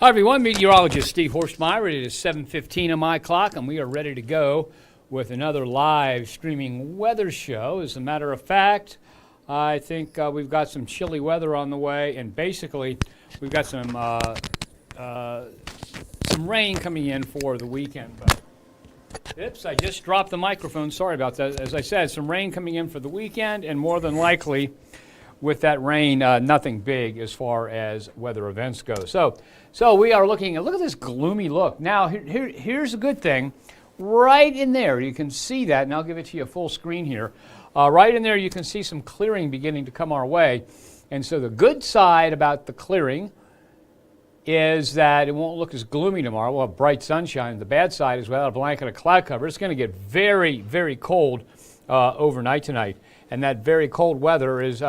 Hi everyone, Meteorologist Steve Horstmeyer. It is 7:15 on my clock and we are ready to go with another live streaming weather show. As a matter of fact, I think we've got some chilly weather on the way, and basically we've got some rain coming in for the weekend. Oops, I just dropped the microphone. Sorry about that. As I said, some rain coming in for the weekend, and more than likely with that rain, nothing big as far as weather events go. So we are looking at, look at this gloomy look. Now, here's a good thing. Right in there, you can see that, and I'll give it to you full screen here. Right in there, you can see some clearing beginning to come our way. And so the good side about the clearing is that it won't look as gloomy tomorrow. We'll have bright sunshine. The bad side is without a blanket of cloud cover, it's going to get very, very cold overnight tonight. And that very cold weather is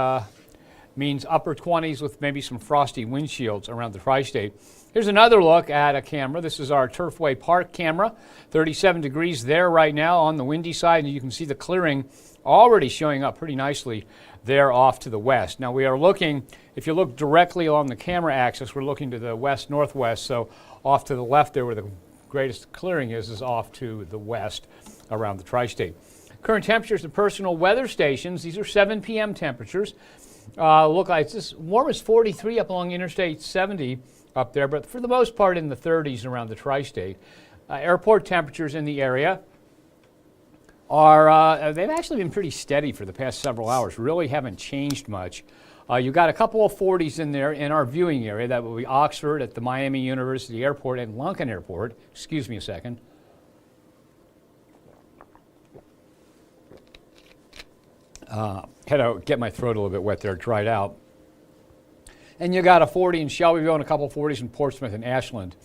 means upper 20s with maybe some frosty windshields around the tri-state. Here's another look at a camera. This is our Turfway Park camera. 37 degrees there right now on the windy side, and you can see the clearing already showing up pretty nicely there off to the west. Now we are looking, if you look directly along the camera axis, we're looking to the west-northwest, so off to the left there where the greatest clearing is off to the west around the tri-state. Current temperatures at personal weather stations, these are 7 p.m. temperatures. Look like it's as warm as 43 up along Interstate 70 up there, but for the most part in the 30s around the tri-state. Airport temperatures in the area are, they've actually been pretty steady for the past several hours, really haven't changed much. You've got a couple of 40s in there in our viewing area. That will be Oxford at the Miami University Airport and Lunken Airport. Excuse me a second. Had to get my throat a little bit wet there, dried out. And you got a 40 in Shelbyville and a couple of 40s in Portsmouth and Ashland.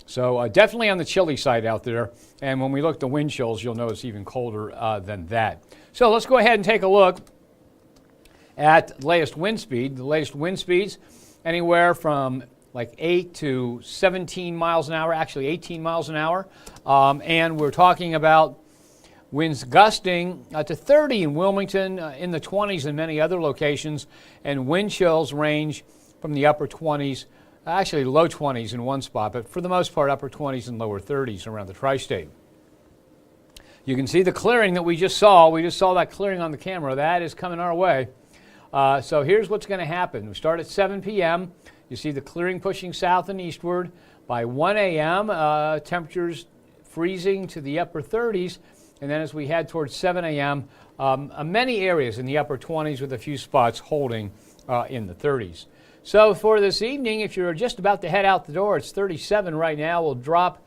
So definitely on the chilly side out there. And when we look at the wind chills, you'll notice even colder than that. So let's go ahead and take a look at the latest wind speed. The latest wind speeds anywhere from like 8 to 17 miles an hour, actually 18 miles an hour. And we're talking about winds gusting to 30 in Wilmington, in the 20s in many other locations, and wind chills range from the upper 20s, actually low 20s in one spot, but for the most part upper 20s and lower 30s around the tri-state. You can see the clearing that we just saw. We just saw that clearing on the camera. That is coming our way. So here's what's going to happen. We start at 7 p.m. You see the clearing pushing south and eastward. By 1 a.m., temperatures freezing to the upper 30s. And then as we head towards 7 a.m., many areas in the upper 20s with a few spots holding in the 30s. So for this evening, if you're just about to head out the door, it's 37 right now. We'll drop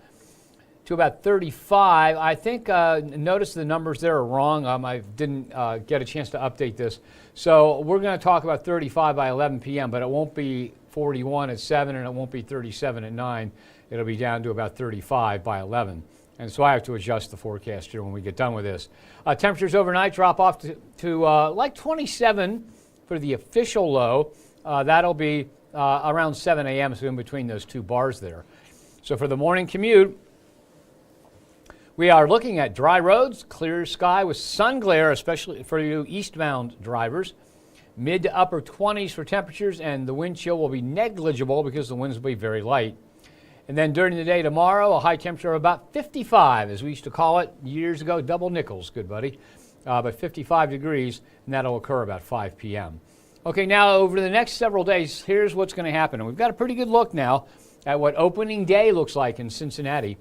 to about 35. I think, notice the numbers there are wrong. I didn't get a chance to update this. So we're going to talk about 35 by 11 p.m., but it won't be 41 at 7 and it won't be 37 at 9. It'll be down to about 35 by 11. And so I have to adjust the forecast here when we get done with this. Temperatures overnight drop off to like 27 for the official low. That'll be around 7 a.m., so in between those two bars there. So for the morning commute, we are looking at dry roads, clear sky with sun glare, especially for you eastbound drivers. Mid to upper 20s for temperatures, and the wind chill will be negligible because the winds will be very light. And then during the day tomorrow, a high temperature of about 55, as we used to call it years ago, double nickels, good buddy, but 55 degrees, and that'll occur about 5 p.m. Okay, now over the next several days, here's what's going to happen. And we've got a pretty good look now at what opening day looks like in Cincinnati.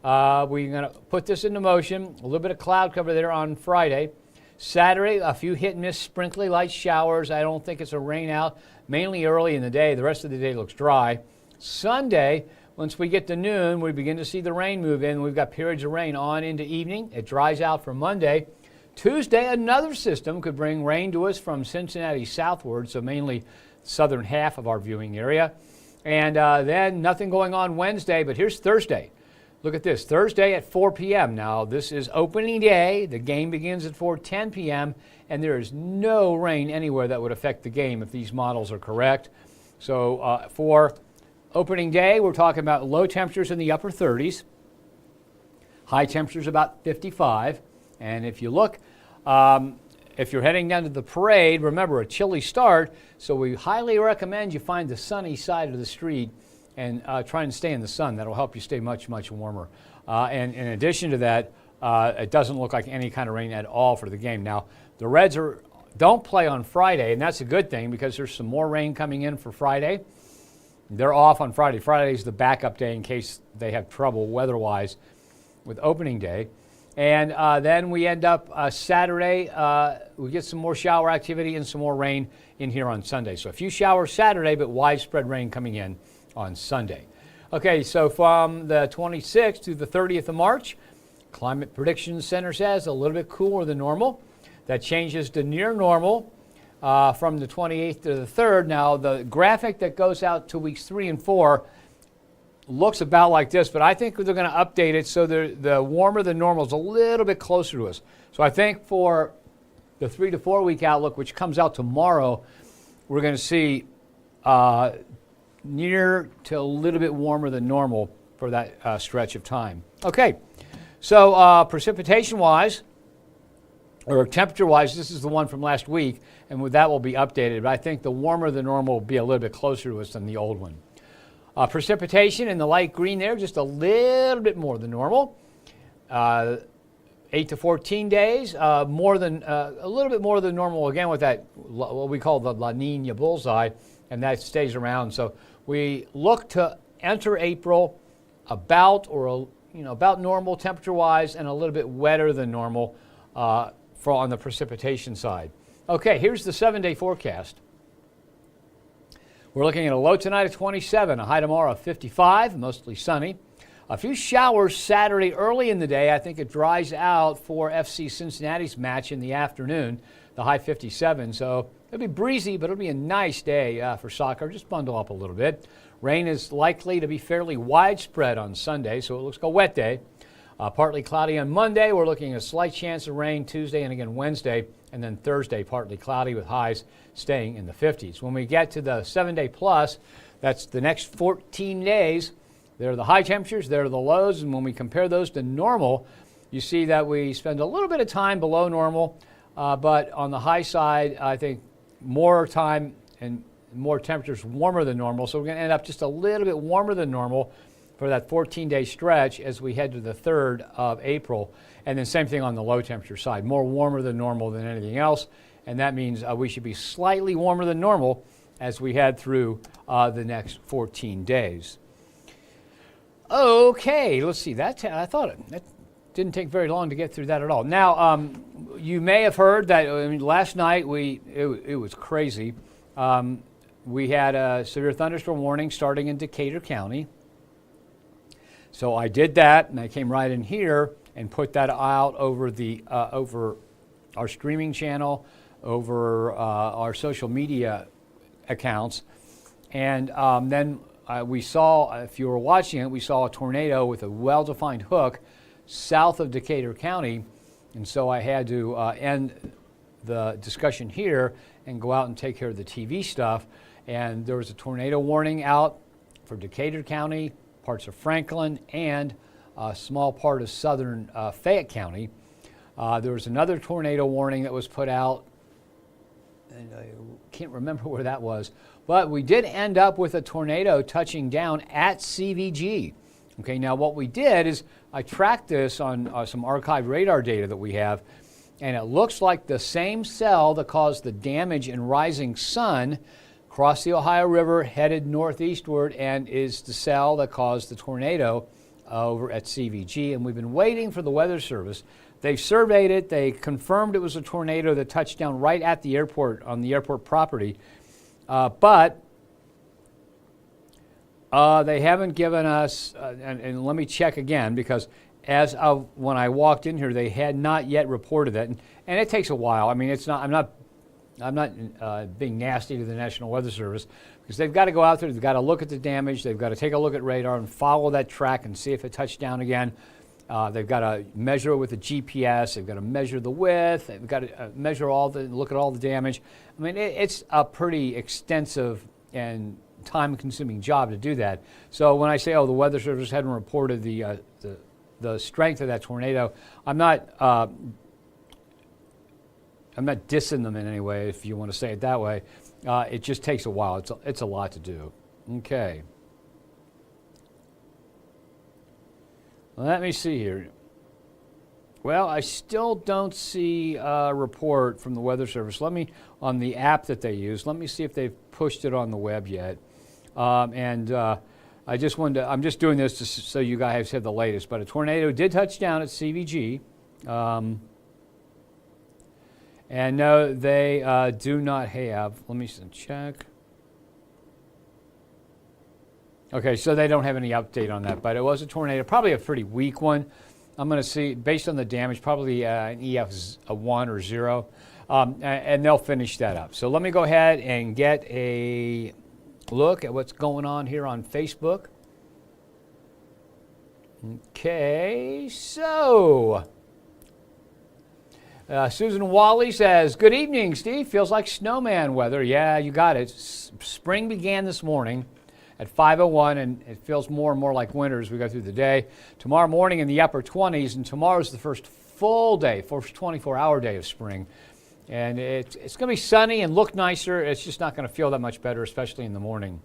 We're going to put this into motion, a little bit of cloud cover there on Friday. Saturday, a few hit-and-miss sprinkly light showers. I don't think it's a rain out, mainly early in the day. The rest of the day looks dry. Sunday, once we get to noon, we begin to see the rain move in. We've got periods of rain on into evening. It dries out for Monday. Tuesday, another system could bring rain to us from Cincinnati southward, so mainly southern half of our viewing area. And then nothing going on Wednesday, but here's Thursday. Look at this, Thursday at 4 p.m. Now, this is opening day. The game begins at 4:10 p.m., and there is no rain anywhere that would affect the game if these models are correct. So for opening day, we're talking about low temperatures in the upper 30s, high temperatures about 55. And if you look, if you're heading down to the parade, remember a chilly start, so we highly recommend you find the sunny side of the street and try and stay in the sun. That'll help you stay much, much warmer. And in addition to that, it doesn't look like any kind of rain at all for the game. Now, the Reds don't play on Friday, and that's a good thing because there's some more rain coming in for Friday. They're off on Friday. Friday's the backup day in case they have trouble weather-wise with opening day. And then we end up Saturday, we get some more shower activity and some more rain in here on Sunday. So a few showers Saturday, but widespread rain coming in on Sunday. Okay, so from the 26th to the 30th of March, Climate Prediction Center says a little bit cooler than normal. That changes to near normal from the 28th to the 3rd. Now, the graphic that goes out to weeks 3 and 4 looks about like this, but I think they're going to update it so the warmer than normal is a little bit closer to us. So I think for the 3 to 4 week outlook, which comes out tomorrow, we're going to see near to a little bit warmer than normal for that stretch of time. Okay, so precipitation-wise, or temperature-wise, this is the one from last week, and with that will be updated, but I think the warmer than normal will be a little bit closer to us than the old one. Precipitation in the light green there, just a little bit more than normal. 8 to 14 days, a little bit more than normal again with that, what we call the La Nina bullseye, and that stays around. So we look to enter April about normal temperature-wise and a little bit wetter than normal on the precipitation side. Okay, here's the 7-day forecast. We're looking at a low tonight of 27, a high tomorrow of 55, mostly sunny. A few showers Saturday early in the day. I think it dries out for FC Cincinnati's match in the afternoon, the high 57. So it'll be breezy, but it'll be a nice day for soccer. Just bundle up a little bit. Rain is likely to be fairly widespread on Sunday, so it looks like a wet day. Partly cloudy on Monday. We're looking at a slight chance of rain Tuesday and again Wednesday. And then Thursday, partly cloudy with highs staying in the 50s. When we get to the 7-day plus, that's the next 14 days, there are the high temperatures, there are the lows, and when we compare those to normal, you see that we spend a little bit of time below normal, but on the high side, I think more time and more temperatures warmer than normal. So we're going to end up just a little bit warmer than normal for that 14-day stretch as we head to the 3rd of April. And then same thing on the low temperature side, more warmer than normal than anything else. And that means we should be slightly warmer than normal as we head through the next 14 days. Okay, let's see. That didn't take very long to get through that at all. Now, you may have heard that last night it was crazy. We had a severe thunderstorm warning starting in Decatur County. So I did that, and I came right in here and put that out over over our streaming channel, over our social media accounts. And then we saw, if you were watching it, we saw a tornado with a well-defined hook south of Decatur County. And so I had to end the discussion here and go out and take care of the TV stuff. And there was a tornado warning out for Decatur County, parts of Franklin, and a small part of southern Fayette County. There was another tornado warning that was put out, and I can't remember where that was, but we did end up with a tornado touching down at CVG. Okay, now what we did is I tracked this on some archived radar data that we have, and it looks like the same cell that caused the damage in Rising Sun crossed the Ohio River, headed northeastward, and is the cell that caused the tornado over at CVG. And we've been waiting for the Weather Service. They surveyed it. They confirmed it was a tornado that touched down right at the airport, on the airport property. But they haven't given us, and let me check again, because as of when I walked in here, they had not yet reported that. And it takes a while. I mean, I'm not being nasty to the National Weather Service, because they've got to go out there, they've got to look at the damage, they've got to take a look at radar and follow that track and see if it touched down again. They've got to measure it with the GPS, they've got to measure the width, they've got to look at all the damage. I mean, it's a pretty extensive and time-consuming job to do that. So when I say, the Weather Service hadn't reported the strength of that tornado, I'm not dissing them in any way, if you want to say it that way. It just takes a while. It's a lot to do. Okay. Let me see here. Well, I still don't see a report from the Weather Service. On the app that they use, let me see if they've pushed it on the web yet. I just wanted to, I'm just doing this so you guys have the latest. But a tornado did touch down at CVG. And no, they do not have, let me check. Okay, so they don't have any update on that, but it was a tornado, probably a pretty weak one. I'm going to see, based on the damage, probably an EF is a 1 or 0, and they'll finish that up. So let me go ahead and get a look at what's going on here on Facebook. Okay, so Susan Wally says, good evening, Steve. Feels like snowman weather. Yeah, you got it. Spring began this morning at 5:01, and it feels more and more like winter as we go through the day. Tomorrow morning in the upper 20s, and tomorrow's the first full day, first 24-hour day of spring. And it's going to be sunny and look nicer. It's just not going to feel that much better, especially in the morning.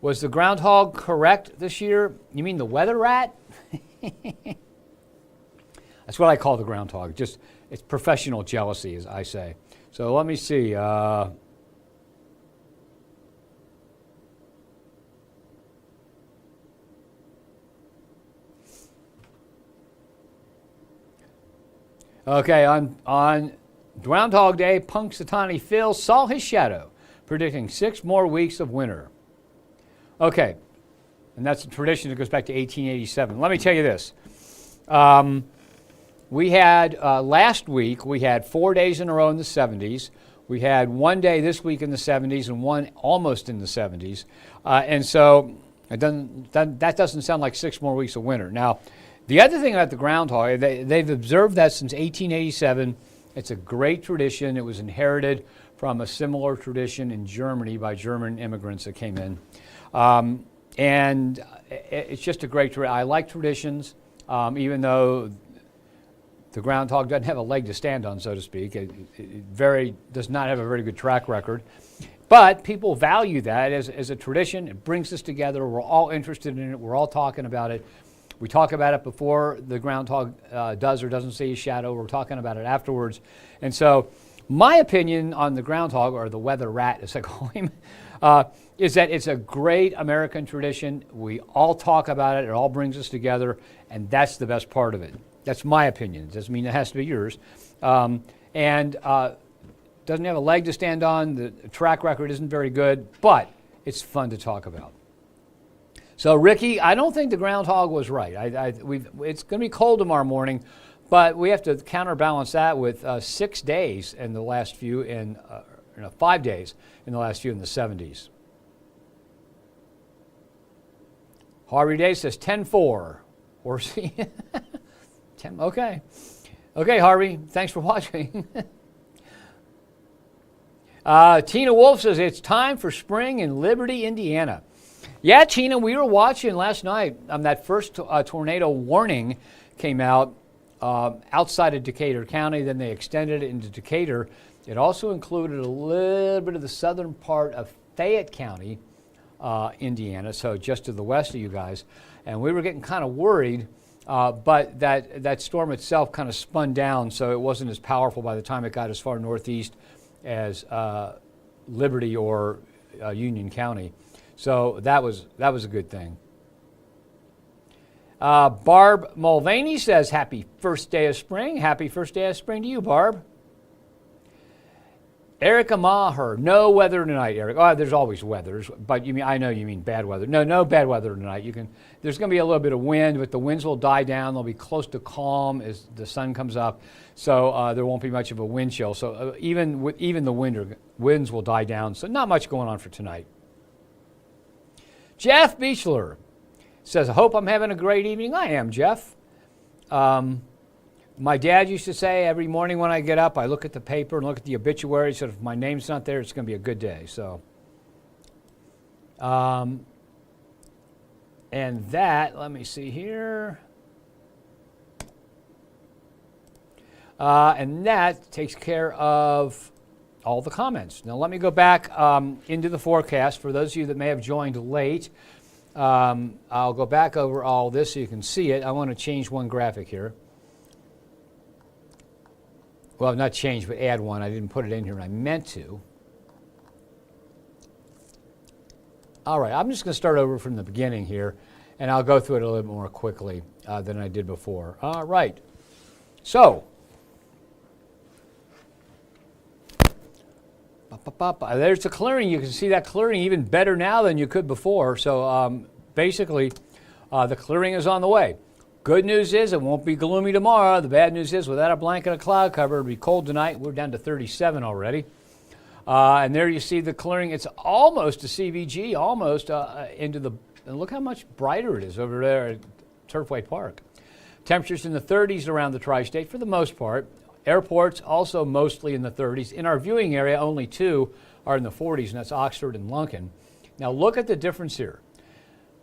Was the groundhog correct this year? You mean the weather rat? That's what I call the groundhog. Just it's professional jealousy, as I say. So let me see. Okay, on Groundhog Day, Punxsutawney Phil saw his shadow, predicting 6 more weeks of winter. Okay, and that's a tradition that goes back to 1887. Let me tell you this. We had, last week, we had 4 days in a row in the 70s. We had 1 day this week in the 70s and one almost in the 70s. And so that doesn't sound like 6 more weeks of winter. Now, the other thing about the groundhog, they've observed that since 1887. It's a great tradition. It was inherited from a similar tradition in Germany by German immigrants that came in. And it's just a great tradition. I like traditions, even though the groundhog doesn't have a leg to stand on, so to speak. It does not have a very good track record. But people value that as a tradition. It brings us together. We're all interested in it. We're all talking about it. We talk about it before the groundhog does or doesn't see his shadow. We're talking about it afterwards. And so my opinion on the groundhog, or the weather rat as I call him, is that it's a great American tradition. We all talk about it. It all brings us together, and that's the best part of it. That's my opinion. It doesn't mean it has to be yours. Doesn't have a leg to stand on. The track record isn't very good, but it's fun to talk about. So, Ricky, I don't think the groundhog was right. It's going to be cold tomorrow morning, but we have to counterbalance that with 6 days in the last few, 5 days in the last few in the 70s. Harvey Day says 10-4. Horsey. 10, okay. Okay, Harvey, thanks for watching. Tina Wolf says it's time for spring in Liberty, Indiana. Yeah, Tina, we were watching last night. That first tornado warning came out outside of Decatur County. Then they extended it into Decatur. It also included a little bit of the southern part of Fayette County, Indiana, so just to the west of you guys. And we were getting kind of worried, but that storm itself kind of spun down, so it wasn't as powerful by the time it got as far northeast as Liberty or Union County. So that was a good thing. Barb Mulvaney says, happy first day of spring. Happy first day of spring to you, Barb. Erica Maher, no weather tonight, Eric. Oh, there's always weathers, but I know you mean bad weather. No bad weather tonight. There's going to be a little bit of wind, but the winds will die down. They'll be close to calm as the sun comes up, so there won't be much of a wind chill. So even the winds will die down. So not much going on for tonight. Jeff Beechler says, I hope I'm having a great evening. I am, Jeff. My dad used to say every morning when I get up, I look at the paper and look at the obituary, so if my name's not there, it's going to be a good day. So, and that, let me see here. And that takes care of all the comments. Now let me go back into the forecast. For those of you that may have joined late, I'll go back over all this so you can see it. I want to change one graphic here. Well, not change, but add one. I didn't put it in here, and I meant to. All right, I'm just going to start over from the beginning here, and I'll go through it a little bit more quickly than I did before. All right. So, there's the clearing. You can see that clearing even better now than you could before. So basically, the clearing is on the way. Good news is it won't be gloomy tomorrow. The bad news is without a blanket of cloud cover, it'll be cold tonight. We're down to 37 already. And there you see the clearing. It's almost a CVG, almost into the, and look how much brighter it is over there at Turfway Park. Temperatures in the 30s around the tri-state for the most part. Airports also mostly in the 30s. In our viewing area, only 2 are in the 40s, and that's Oxford and Lunken. Now look at the difference here.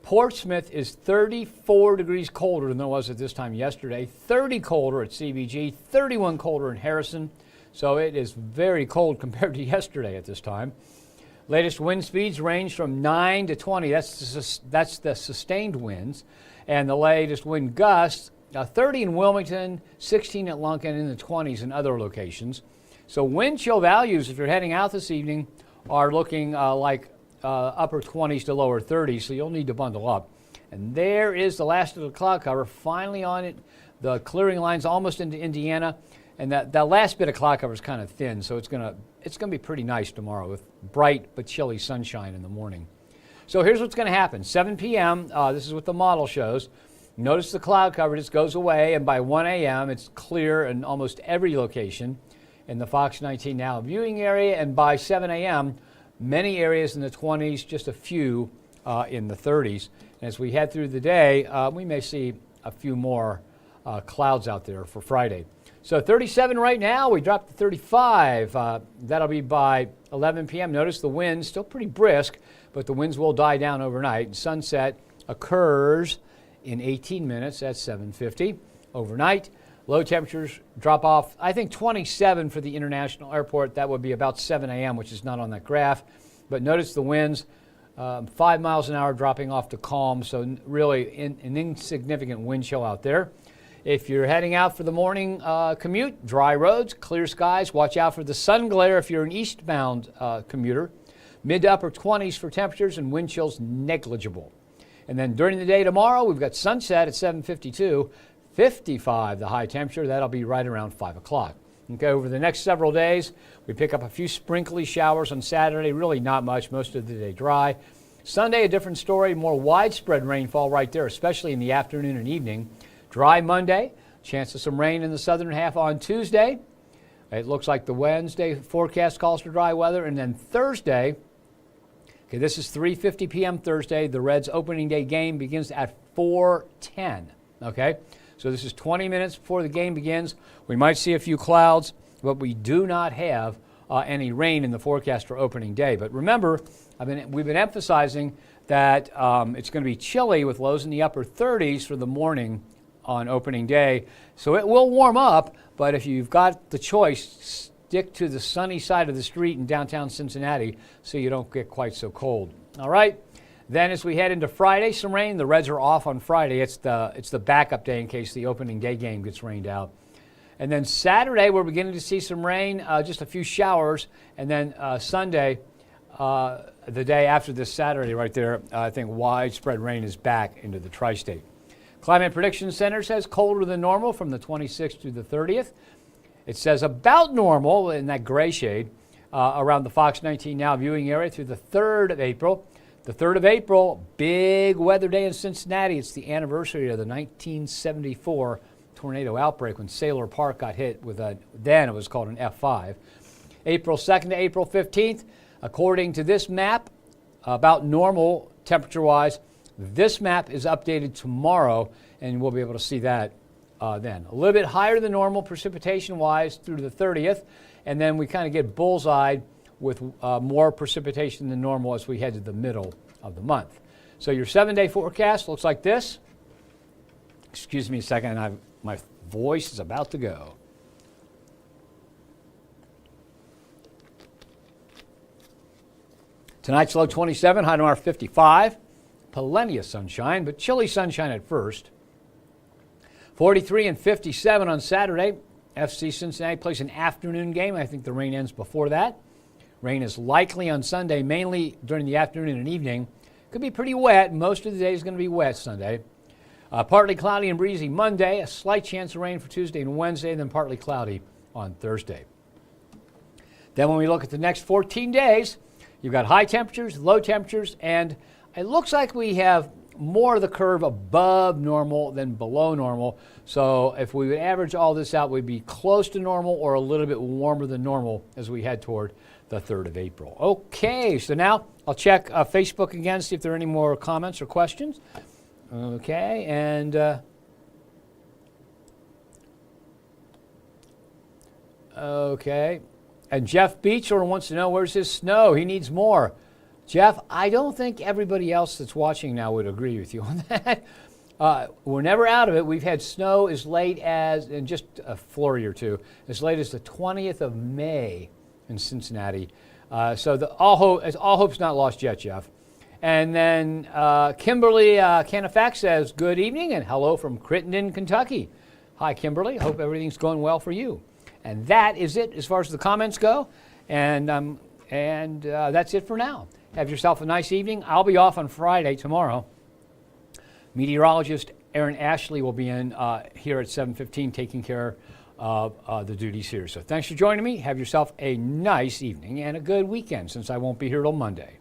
Portsmouth is 34 degrees colder than it was at this time yesterday, 30 colder at CVG, 31 colder in Harrison. So it is very cold compared to yesterday at this time. Latest wind speeds range from 9 to 20. That's the sustained winds. And the latest wind gusts, 30 in Wilmington, 16 at Lunken, in the 20s in other locations. So wind chill values, if you're heading out this evening, are looking like upper 20s to lower 30s, so you'll need to bundle up. And there is the last of the cloud cover, finally on it. The clearing line's almost into Indiana, and that last bit of cloud cover is kind of thin, so it's gonna be pretty nice tomorrow with bright but chilly sunshine in the morning. So here's what's gonna happen. 7 p.m., this is what the model shows. Notice the cloud cover just goes away, and by 1 a.m. it's clear in almost every location in the Fox 19 Now viewing area, and by 7 a.m., many areas in the 20s, just a few in the 30s. And as we head through the day, we may see a few more clouds out there for Friday. So 37 right now, we dropped to 35. That'll be by 11 p.m. Notice the winds still pretty brisk, but the winds will die down overnight. Sunset occurs in 18 minutes at 7:50 overnight. Low temperatures drop off, I think 27 for the International Airport. That would be about 7 a.m., which is not on that graph. But notice the winds, 5 miles an hour dropping off to calm, so really an insignificant wind chill out there. If you're heading out for the morning commute, dry roads, clear skies. Watch out for the sun glare if you're an eastbound commuter. Mid to upper 20s for temperatures and wind chills negligible. And then during the day tomorrow, we've got sunset at 7:52. 55 the high temperature. That'll be right around 5 o'clock. Okay, over the next several days, we pick up a few sprinkly showers on Saturday. Really not much, most of the day dry. Sunday, a different story, more widespread rainfall right there, especially in the afternoon and evening. Dry Monday, chance of some rain in the southern half on Tuesday. It looks like the Wednesday forecast calls for dry weather. And then Thursday, okay, this is 3:50 p.m. Thursday. The Reds opening day game begins at 4:10, okay? So this is 20 minutes before the game begins. We might see a few clouds, but we do not have any rain in the forecast for opening day. But remember, we've been emphasizing that it's going to be chilly with lows in the upper 30s for the morning on opening day. So it will warm up, but if you've got the choice, stick to the sunny side of the street in downtown Cincinnati so you don't get quite so cold. All right? Then as we head into Friday, some rain. The Reds are off on Friday. It's the backup day in case the opening day game gets rained out. And then Saturday, we're beginning to see some rain, just a few showers. And then Sunday, the day after this Saturday right there, I think widespread rain is back into the tri-state. Climate Prediction Center says colder than normal from the 26th to the 30th. It says about normal in that gray shade around the Fox 19 Now viewing area through the 3rd of April. The 3rd of April, big weather day in Cincinnati. It's the anniversary of the 1974 tornado outbreak when Sailor Park got hit with then it was called an F5. April 2nd to April 15th, according to this map, about normal temperature-wise. This map is updated tomorrow, and we'll be able to see that then. A little bit higher than normal precipitation-wise through to the 30th, and then we kind of get bullseyed with more precipitation than normal as we head to the middle of the month. So your 7-day forecast looks like this. Excuse me a second, my voice is about to go. Tonight's low 27, high tomorrow 55. plenty of sunshine, but chilly sunshine at first. 43 and 57 on Saturday. FC Cincinnati plays an afternoon game. I think the rain ends before that. Rain is likely on Sunday, mainly during the afternoon and evening. Could be pretty wet. Most of the day is going to be wet Sunday. Partly cloudy and breezy Monday. A slight chance of rain for Tuesday and Wednesday, and then partly cloudy on Thursday. Then when we look at the next 14 days, you've got high temperatures, low temperatures, and it looks like we have more of the curve above normal than below normal. So if we would average all this out, we'd be close to normal or a little bit warmer than normal as we head toward the 3rd of April. Okay, so now I'll check Facebook again, see if there are any more comments or questions. Okay, and okay. And Jeff Beechler wants to know, where's his snow? He needs more. Jeff, I don't think everybody else that's watching now would agree with you on that. We're never out of it. We've had snow as late as, in just a flurry or two, as late as the 20th of May in Cincinnati. So all hope's not lost yet, Jeff. And then Kimberly Canifax says, good evening and hello from Crittenden, Kentucky. Hi, Kimberly. Hope everything's going well for you. And that is it as far as the comments go. And that's it for now. Have yourself a nice evening. I'll be off on Friday tomorrow. Meteorologist Aaron Ashley will be in here at 7:15 taking care of the duties here. So thanks for joining me. Have yourself a nice evening and a good weekend since I won't be here till Monday.